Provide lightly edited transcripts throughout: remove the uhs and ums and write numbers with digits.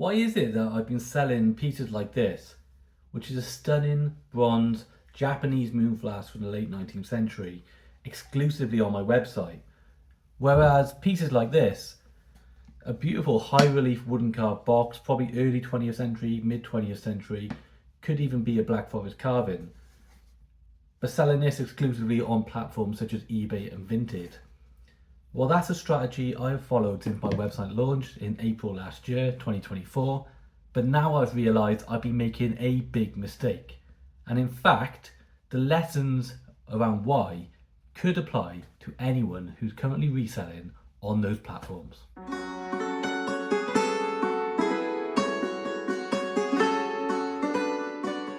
Why is it that I've been selling pieces like this, which is a stunning bronze Japanese moon flask from the late 19th century, exclusively on my website? Whereas pieces like this, a beautiful high relief wooden carved box, probably early 20th century, mid 20th century, could even be a Black Forest carving, but selling this exclusively on platforms such as eBay and Vinted. Well, that's a strategy I have followed since my website launched in April last year, 2024, but now I've realised I've been making a big mistake. And in fact, the lessons around why could apply to anyone who's currently reselling on those platforms.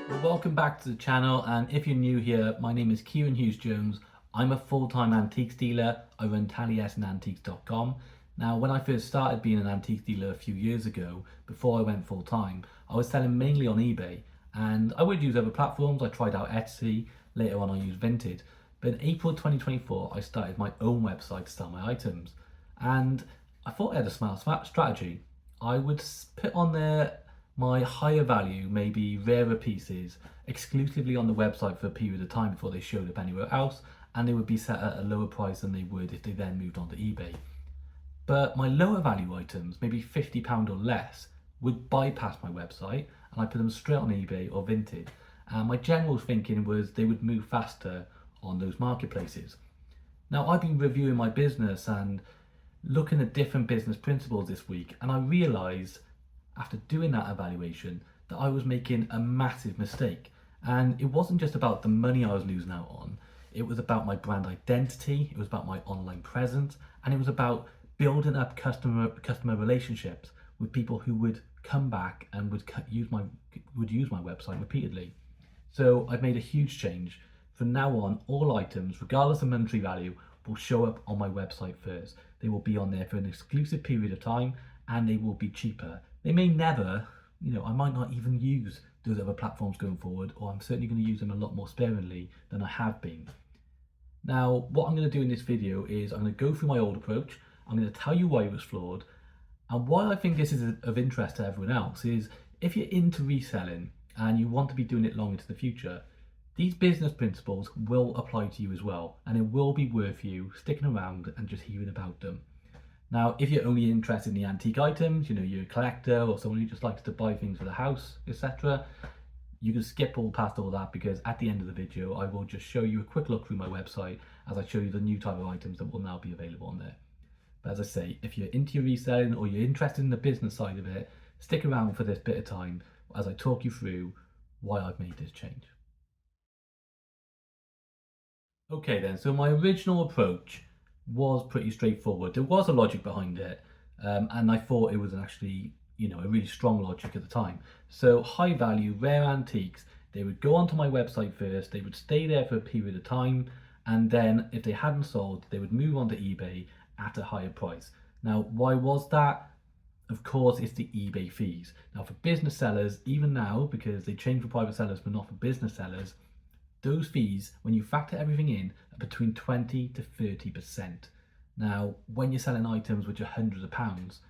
Well, welcome back to the channel, and if you're new here, my name is Kieran Hughes Jones. I'm a full-time antiques dealer. I run taliesinantiques.com. Now, when I first started being an antique dealer a few years ago, before I went full-time, I was selling mainly on eBay, and I would use other platforms. I tried out Etsy, later on I used Vinted. But in April 2024, I started my own website to sell my items. And I thought I had a smart strategy. I would put on there my higher value, maybe rarer pieces, exclusively on the website for a period of time before they showed up anywhere else, and they would be set at a lower price than they would if they then moved on to eBay. But my lower value items, maybe £50 or less, would bypass my website and I put them straight on eBay or Vinted. And my general thinking was they would move faster on those marketplaces. Now, I've been reviewing my business and looking at different business principles this week, and I realised after doing that evaluation that I was making a massive mistake. And it wasn't just about the money I was losing out on, it was about my brand identity, it was about my online presence, and it was about building up customer relationships with people who would come back and would use my website repeatedly. So I've made a huge change. From now on, all items, regardless of monetary value, will show up on my website first. They will be on there for an exclusive period of time, and they will be cheaper. They may never, I might not even use those other platforms going forward, or I'm certainly going to use them a lot more sparingly than I have been. Now, what I'm going to do in this video is I'm going to go through my old approach, I'm going to tell you why it was flawed, and why I think this is of interest to everyone else is if you're into reselling and you want to be doing it long into the future, these business principles will apply to you as well, and it will be worth you sticking around and just hearing about them. Now, if you're only interested in the antique items, you're a collector or someone who just likes to buy things for the house, etc., you can skip past all that, because at the end of the video, I will just show you a quick look through my website as I show you the new type of items that will now be available on there. But as I say, if you're into your reselling or you're interested in the business side of it, stick around for this bit of time as I talk you through why I've made this change. Okay then, so my original approach was pretty straightforward. There was a logic behind it, and I thought it was actually, a really strong logic at the time. So high value, rare antiques, they would go onto my website first, they would stay there for a period of time, and then if they hadn't sold, they would move on to eBay at a higher price. Now, why was that? Of course, it's the eBay fees. Now, for business sellers, even now, because they changed for private sellers but not for business sellers, those fees, when you factor everything in, are between 20 to 30%. Now, when you're selling items which are hundreds of pounds,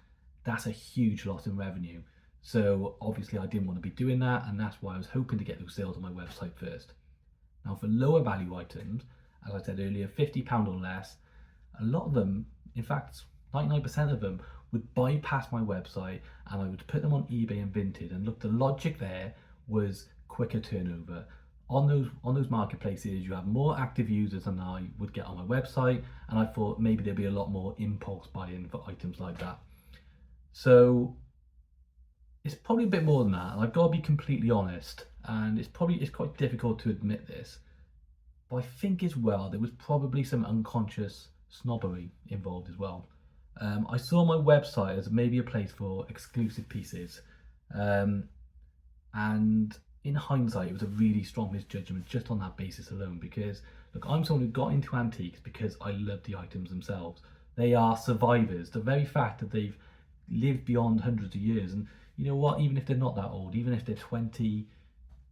that's a huge loss in revenue. So obviously I didn't want to be doing that, and that's why I was hoping to get those sales on my website first. Now, for lower value items, as I said earlier, £50 or less, a lot of them, in fact 99% of them, would bypass my website, and I would put them on eBay and Vinted. And look, the logic there was quicker turnover. On those marketplaces, you have more active users than I would get on my website, and I thought maybe there'd be a lot more impulse buying for items like that. So it's probably a bit more than that, and I've got to be completely honest, and it's quite difficult to admit this, but I think as well there was probably some unconscious snobbery involved as well. I saw my website as maybe a place for exclusive pieces, and in hindsight, it was a really strong misjudgment just on that basis alone, because look, I'm someone who got into antiques because I love the items themselves. They are survivors. The very fact that they've lived beyond hundreds of years, and you know what, even if they're not that old, even if they're 20,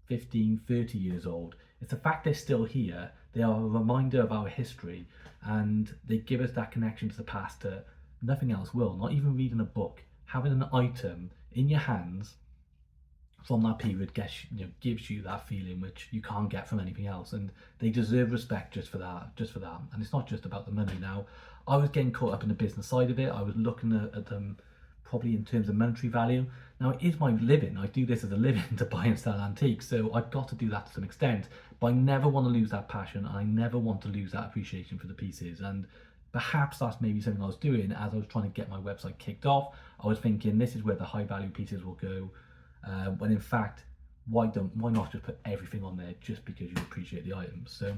15, 30 years old, it's the fact they're still here. They are a reminder of our history, and they give us that connection to the past that nothing else will. Not even reading a book. Having an item in your hands from that period gives you that feeling which you can't get from anything else, and they deserve respect just for that. And it's not just about the money. Now, I was getting caught up in the business side of it. I was looking at them probably in terms of monetary value. Now, it is my living. I do this as a living to buy and sell antiques, so I've got to do that to some extent. But I never want to lose that passion. I never want to lose that appreciation for the pieces. And perhaps that's maybe something I was doing as I was trying to get my website kicked off. I was thinking this is where the high value pieces will go, when in fact, why not just put everything on there just because you appreciate the items? So,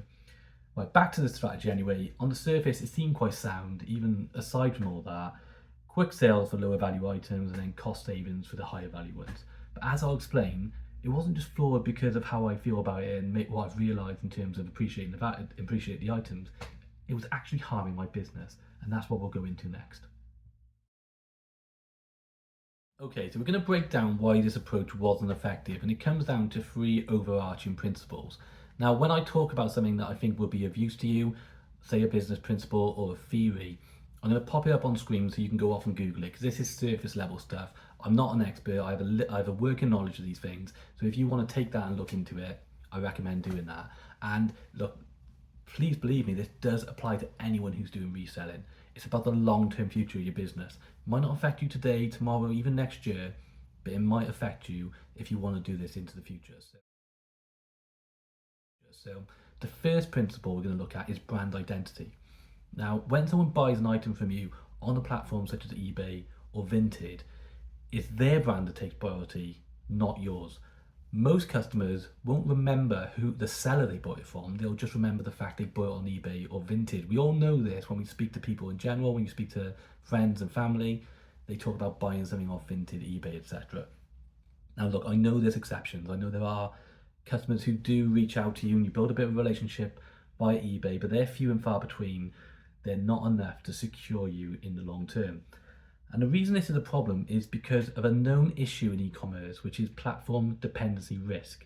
right, back to the strategy anyway. On the surface, it seemed quite sound, even aside from all that. Quick sales for lower value items and then cost savings for the higher value ones. But as I'll explain, it wasn't just flawed because of how I feel about it and what I've realised in terms of appreciating the items. It was actually harming my business, and that's what we'll go into next. Okay, so we're going to break down why this approach wasn't effective, and it comes down to three overarching principles. Now, when I talk about something that I think will be of use to you, say a business principle or a theory, I'm going to pop it up on screen so you can go off and Google it, because this is surface level stuff. I'm not an expert. I have a working knowledge of these things. So if you want to take that and look into it, I recommend doing that. And look, please believe me, this does apply to anyone who's doing reselling. It's about the long-term future of your business. It might not affect you today, tomorrow, even next year, but it might affect you if you want to do this into the future. So the first principle we're going to look at is brand identity. Now, when someone buys an item from you on a platform such as eBay or Vinted, it's their brand that takes priority, not yours. Most customers won't remember who the seller they bought it from. They'll just remember the fact they bought it on eBay or Vinted. We all know this when we speak to people in general, when you speak to friends and family, they talk about buying something off Vinted, eBay, etc. Now look, I know there's exceptions. I know there are customers who do reach out to you and you build a bit of a relationship via eBay, but they're few and far between. They're not enough to secure you in the long term. And the reason this is a problem is because of a known issue in e-commerce, which is platform dependency risk.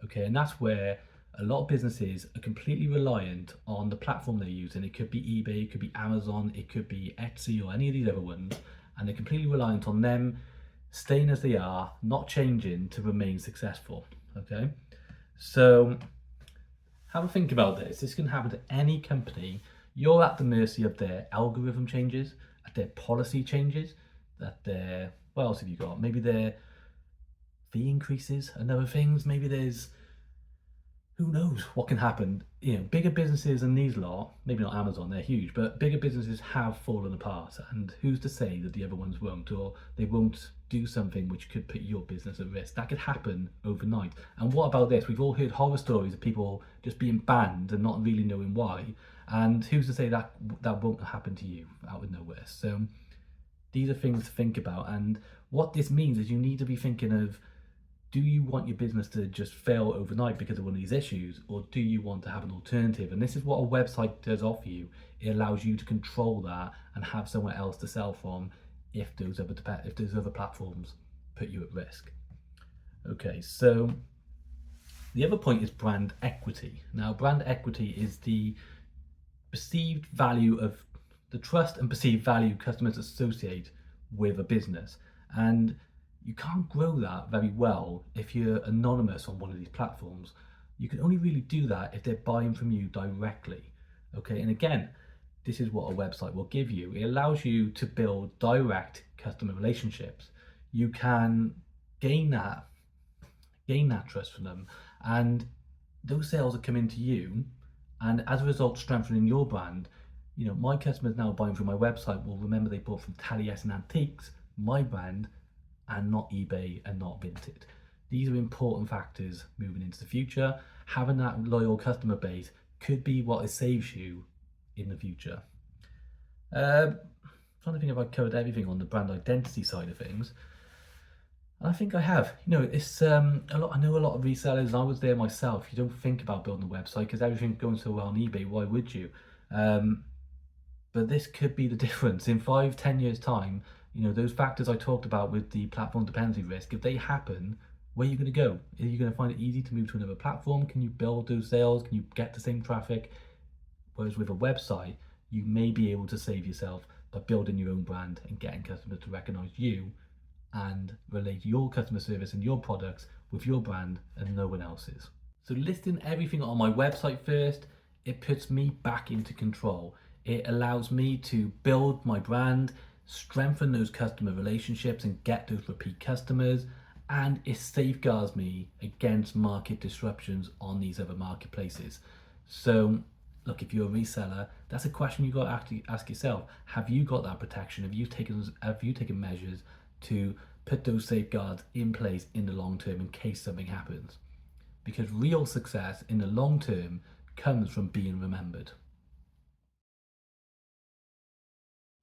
Okay, and that's where a lot of businesses are completely reliant on the platform they're using. It could be eBay, it could be Amazon, it could be Etsy or any of these other ones, and they're completely reliant on them staying as they are, not changing to remain successful. Okay, so have a think about this. This can happen to any company. You're at the mercy of their algorithm changes, at their policy changes, that their, what else have you got? Maybe their fee increases and other things. Maybe there's, who knows what can happen. You know, bigger businesses and these lot, maybe not Amazon, they're huge, but bigger businesses have fallen apart. And who's to say that the other ones won't, or they won't do something which could put your business at risk? That could happen overnight. And what about this? We've all heard horror stories of people just being banned and not really knowing why. And who's to say that that won't happen to you out of nowhere? So these are things to think about. And what this means is you need to be thinking of, do you want your business to just fail overnight because of one of these issues, or do you want to have an alternative? And this is what a website does offer you. It allows you to control that and have somewhere else to sell from if those other platforms put you at risk. Okay, so the other point is brand equity. Now, brand equity is the perceived value of the trust and perceived value customers associate with a business. And you can't grow that very well if you're anonymous on one of these platforms. You can only really do that if they're buying from you directly. Okay, and again, this is what a website will give you. It allows you to build direct customer relationships. You can gain that trust from them, and those sales are coming to you, and as a result, strengthening your brand. You know, my customers now buying from my website will remember they bought from Taliesin Antiques, my brand, and not eBay and not Vinted. These are important factors moving into the future. Having that loyal customer base could be what saves you in the future. I'm trying to think if I covered everything on the brand identity side of things. And I think I have. You know, it's a lot. I know a lot of resellers, and I was there myself. You don't think about building a website because everything's going so well on eBay. Why would you? But this could be the difference in 5-10 years time. You know, those factors I talked about with the platform dependency risk, if they happen, where are you going to go? Are you going to find it easy to move to another platform? Can you build those sales? Can you get the same traffic? Whereas with a website, you may be able to save yourself by building your own brand and getting customers to recognize you and relate your customer service and your products with your brand and no one else's. So listing everything on my website first, it puts me back into control. It allows me to build my brand, strengthen those customer relationships and get those repeat customers, and it safeguards me against market disruptions on these other marketplaces. So look, if you're a reseller, that's a question you've got to actually ask yourself. Have you got that protection? Have you taken measures to put those safeguards in place in the long term in case something happens? Because real success in the long term comes from being remembered.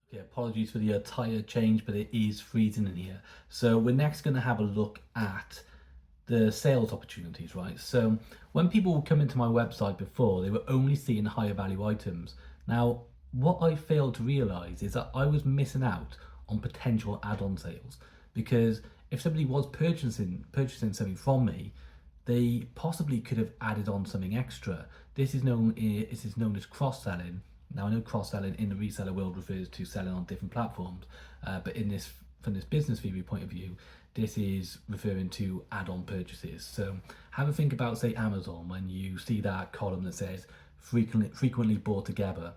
Okay, apologies for the tire change, but it is freezing in here. So we're next going to have a look at the sales opportunities, right? So when people come into my website before, they were only seeing higher value items. Now, what I failed to realize is that I was missing out on potential add-on sales, because if somebody was purchasing something from me, they possibly could have added on something extra. This is known as cross-selling. Now, I know cross-selling in the reseller world refers to selling on different platforms, but from this business theory point of view, this is referring to add-on purchases. So have a think about, say, Amazon, when you see that column that says frequently bought together.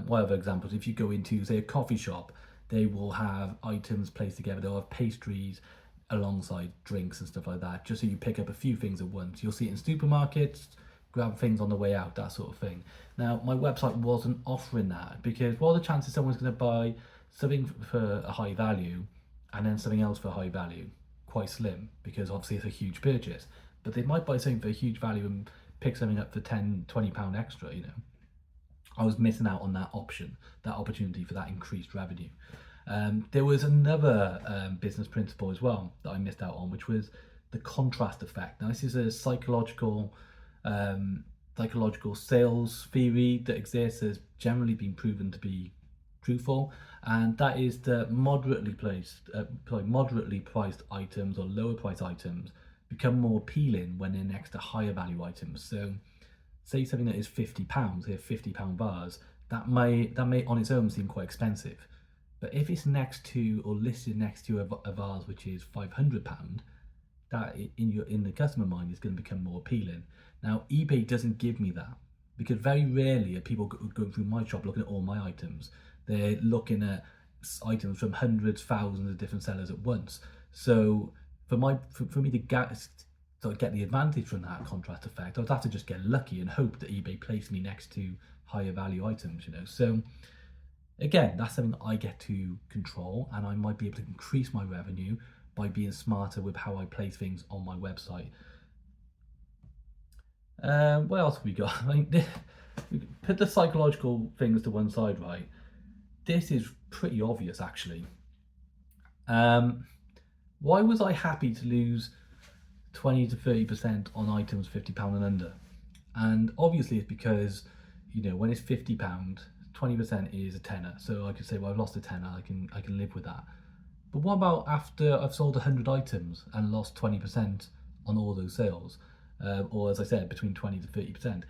What other examples? If you go into, say, a coffee shop, they will have items placed together. They'll have pastries alongside drinks and stuff like that, just so you pick up a few things at once. You'll see it in supermarkets, grab things on the way out, that sort of thing. Now, my website wasn't offering that, because what are the chances someone's going to buy something for a high value and then something else for a high value? Quite slim, because obviously it's a huge purchase. But they might buy something for a huge value and pick something up for £10-20 extra, you know. I was missing out on that option, that opportunity for that increased revenue. There was another business principle as well that I missed out on, which was the contrast effect. Now, this is a psychological sales theory that exists, has generally been proven to be truthful, and that is that moderately priced items or lower priced items become more appealing when they're next to higher value items. So say something that is £50, here £50 bars, that may on its own seem quite expensive. But if it's next to or listed next to a vase which is £500, that in the customer mind is going to become more appealing. Now, eBay doesn't give me that, because very rarely are people going through my shop looking at all my items. They're looking at items from hundreds, thousands of different sellers at once. So for me to get the advantage from that contrast effect, I'd have to just get lucky and hope that eBay placed me next to higher value items, you know. So again, that's something I get to control, and I might be able to increase my revenue by being smarter with how I place things on my website. What else have we got? I mean, put the psychological things to one side, right? This is pretty obvious, actually. Why was I happy to lose 20 to 30% on items £50 and under? And obviously it's because, you know, when it's £50, 20% is a tenner. So I could say, well, I've lost a tenner, I can live with that. But what about after I've sold 100 items and lost 20% on all those sales? Or as I said, between 20 to 30%.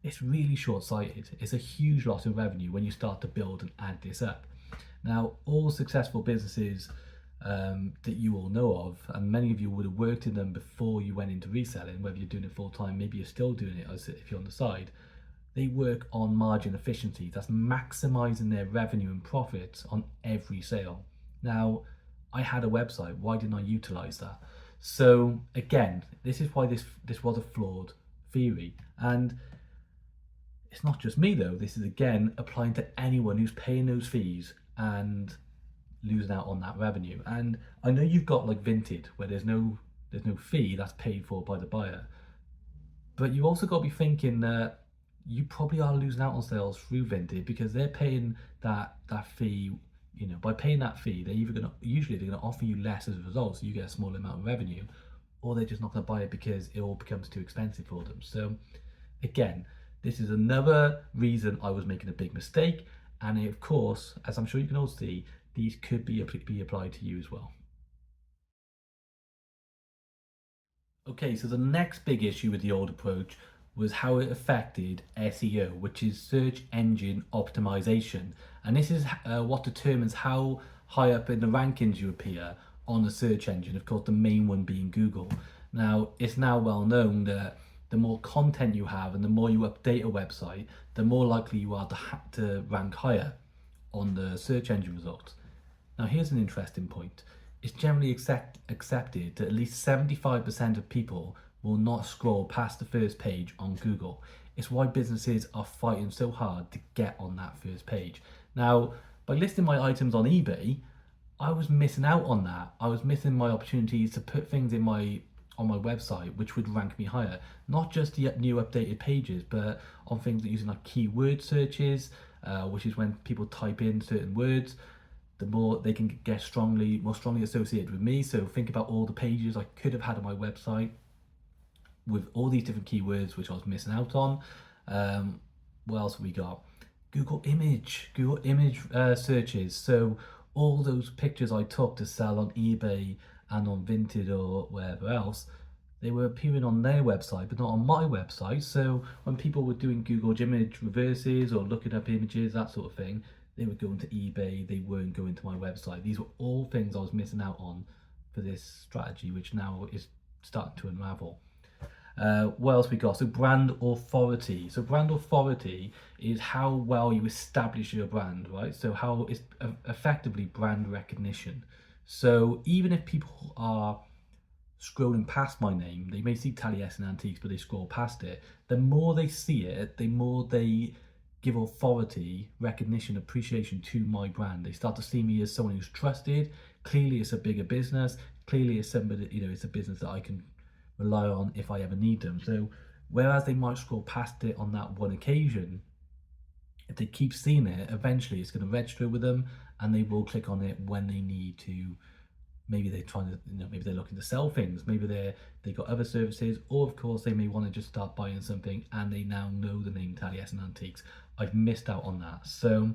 It's really short-sighted. It's a huge loss in revenue when you start to build and add this up. Now, all successful businesses that you all know of, and many of you would have worked in them before you went into reselling, whether you're doing it full-time, maybe you're still doing it as if you're on the side, they work on margin efficiency. That's maximizing their revenue and profits on every sale. Now, I had a website. Why didn't I utilize that? So again, this is why this was a flawed theory. And it's not just me though. This is again applying to anyone who's paying those fees and losing out on that revenue. And I know you've got like Vinted, where there's no fee that's paid for by the buyer. But you also got to be thinking that you probably are losing out on sales through Vinted, because they're paying that fee. You know, by paying that fee, they're gonna offer you less as a result, so you get a small amount of revenue, or they're just not going to buy it because it all becomes too expensive for them. So again, this is another reason I was making a big mistake, and of course, as I'm sure you can all see, these could be applied to you as well. Okay, so the next big issue with the old approach was how it affected SEO, which is search engine optimization. And this is what determines how high up in the rankings you appear on the search engine, of course the main one being Google. Now it's now well known that the more content you have and the more you update a website, the more likely you are to rank higher on the search engine results. Now here's an interesting point. It's generally accepted that at least 75% of people will not scroll past the first page on Google. It's why businesses are fighting so hard to get on that first page. Now, by listing my items on eBay, I was missing out on that. I was missing my opportunities to put things in on my website which would rank me higher. Not just the new updated pages, but on things that using like keyword searches, which is when people type in certain words, the more they can get more strongly associated with me. So think about all the pages I could have had on my website with all these different keywords which I was missing out on. What else have we got? Google image searches. So all those pictures I took to sell on eBay and on Vinted or wherever else, they were appearing on their website but not on my website. So when people were doing Google image reverses or looking up images, that sort of thing, they were going to eBay, they weren't going to my website. These were all things I was missing out on for this strategy, which now is starting to unravel. What else we got? So brand authority. So brand authority is how well you establish your brand, right? So how it's effectively brand recognition. So even if people are scrolling past my name, they may see Taliesin Antiques, but they scroll past it. The more they see it, the more they give authority, recognition, appreciation to my brand. They start to see me as someone who's trusted. Clearly, it's a bigger business. Clearly, it's somebody, it's a business that I can rely on if I ever need them. So whereas they might scroll past it on that one occasion, if they keep seeing it, eventually it's going to register with them and they will click on it when they need to. Maybe they're trying to, maybe they're looking to sell things, maybe they got other services, or of course they may want to just start buying something and they now know the name Taliesin Antiques. I've missed out on that. So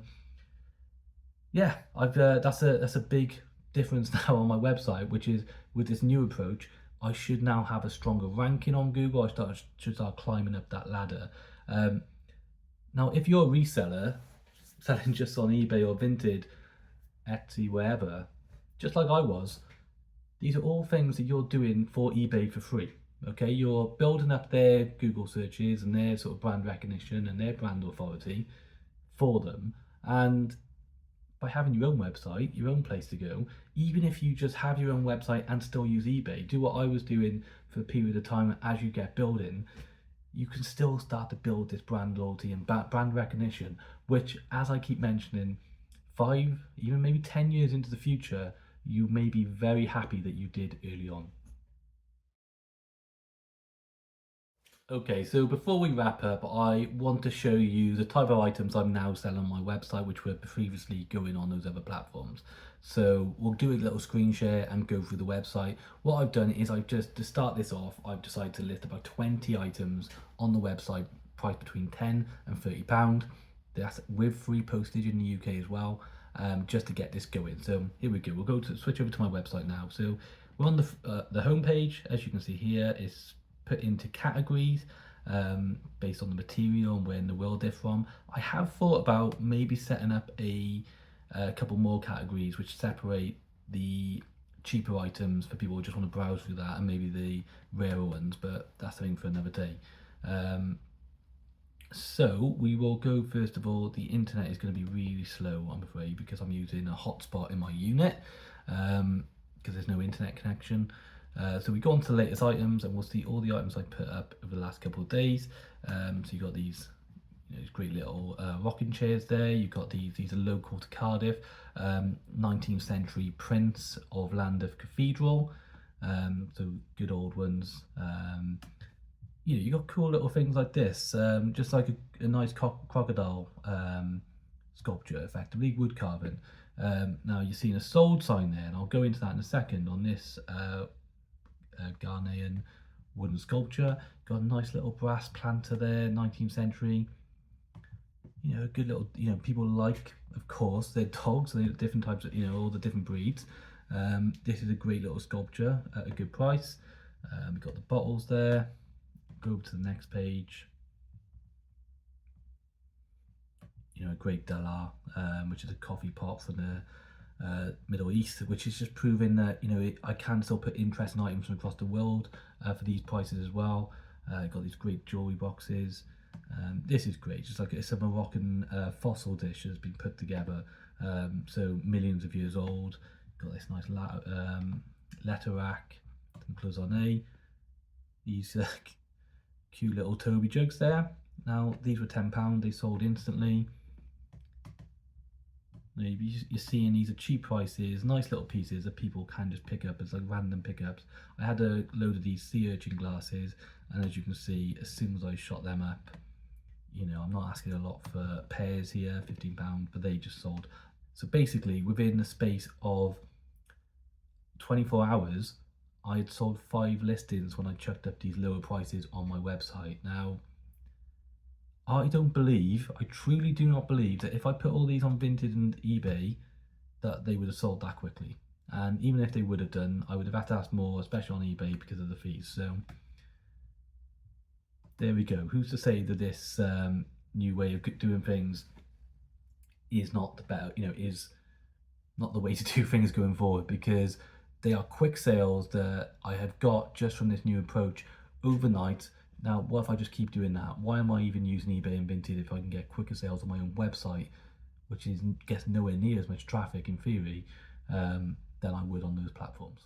yeah, that's a big difference now on my website, which is with this new approach, I should now have a stronger ranking on Google. Should start climbing up that ladder. Now, if you're a reseller selling just on eBay or Vinted, Etsy, wherever, just like I was, these are all things that you're doing for eBay for free. Okay, you're building up their Google searches and their sort of brand recognition and their brand authority for them. And by having your own website, your own place to go, even if you just have your own website and still use eBay, do what I was doing for a period of time as you get building, you can still start to build this brand loyalty and brand recognition, which, as I keep mentioning, 5, even maybe 10 years into the future, you may be very happy that you did early on. Okay, so before we wrap up, I want to show you the type of items I'm now selling on my website, which were previously going on those other platforms. So we'll do a little screen share and go through the website. What I've done is to start this off, I've decided to list about 20 items on the website, priced between £10 and £30. That's with free postage in the UK as well, just to get this going. So here we go. We'll switch over to my website now. So we're on the home page. As you can see here, it's put into categories based on the material and where in the world they're from. I have thought about maybe setting up a couple more categories which separate the cheaper items for people who just want to browse through that, and maybe the rarer ones, but that's something for another day. So we will go, first of all, the internet is going to be really slow, I'm afraid, because I'm using a hotspot in my unit because there's no internet connection. So we go on to the latest items and we'll see all the items I put up over the last couple of days. So you've got these great little rocking chairs there. You've got these are local to Cardiff, 19th century prints of Lambeth Cathedral. So good old ones. You got cool little things like this, just like a nice crocodile sculpture, effectively wood carving. Now you're seeing a sold sign there, and I'll go into that in a second on this Ghanaian wooden sculpture. Got a nice little brass planter there, 19th century. A good little, people like, of course, their dogs, and they're different types of, all the different breeds. This is a great little sculpture at a good price. We've got the bottles there. Go over to the next page. A great Dalar, which is a coffee pot for the Middle East, which is just proving that, you know, I can still put interesting items from across the world for these prices as well. Got these great jewelry boxes. This is great, just like it's a Moroccan fossil dish that's been put together, so millions of years old. Got this nice letter rack, some cloisonne. These cute little Toby jugs there. Now these were £10, they sold instantly. You're seeing these are cheap prices, nice little pieces that people can just pick up as like random pickups. I had a load of these sea urchin glasses, and as you can see, as soon as I shot them up, you know, I'm not asking a lot for pairs here, £15, but they just sold. So basically, within the space of 24 hours, I had sold 5 listings when I chucked up these lower prices on my website. Now, I truly do not believe that if I put all these on Vinted and eBay, that they would have sold that quickly. And even if they would have done, I would have had to ask more, especially on eBay, because of the fees. So there we go. Who's to say that this new way of doing things is not the better, you know, is not the way to do things going forward, because they are quick sales that I have got just from this new approach overnight. Now, what if I just keep doing that? Why am I even using eBay and Vinted if I can get quicker sales on my own website, which gets nowhere near as much traffic in theory than I would on those platforms?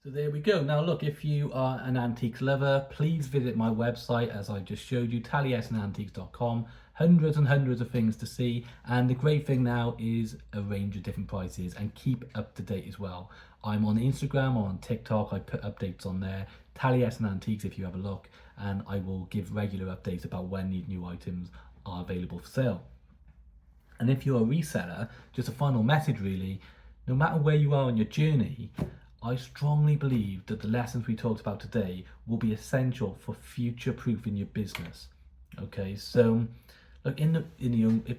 So there we go. Now look, if you are an antiques lover, please visit my website as I just showed you, taliesinantiques.com. Hundreds and hundreds of things to see, and the great thing now is a range of different prices, and keep up to date as well. I'm on Instagram, I'm on TikTok, I put updates on there, Taliesinantiques if you have a look, and I will give regular updates about when these new items are available for sale. And if you're a reseller, just a final message really, no matter where you are on your journey, I strongly believe that the lessons we talked about today will be essential for future-proofing your business. Okay, so look,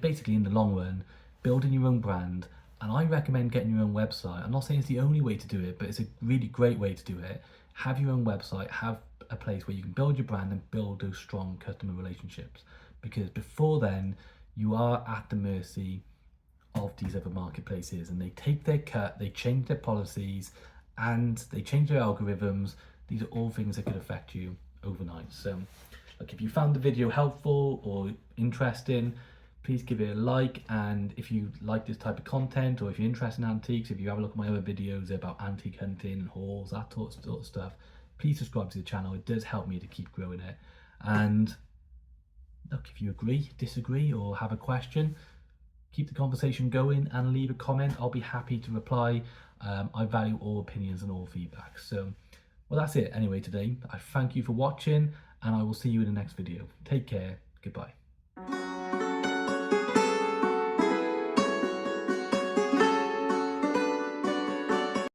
basically in the long run, building your own brand, and I recommend getting your own website. I'm not saying it's the only way to do it, but it's a really great way to do it. Have your own website, have a place where you can build your brand and build those strong customer relationships. Because before then, you are at the mercy of these other marketplaces, and they take their cut, they change their policies, and they change their algorithms. These are all things that could affect you overnight. So look, if you found the video helpful or interesting, please give it a like. And if you like this type of content, or if you're interested in antiques, if you have a look at my other videos about antique hunting and hauls, that sort of stuff, please subscribe to the channel. It does help me to keep growing it. And look, if you agree, disagree, or have a question, keep the conversation going and leave a comment. I'll be happy to reply. I value all opinions and all feedback. So, well, that's it anyway today. I thank you for watching, and I will see you in the next video. Take care. Goodbye.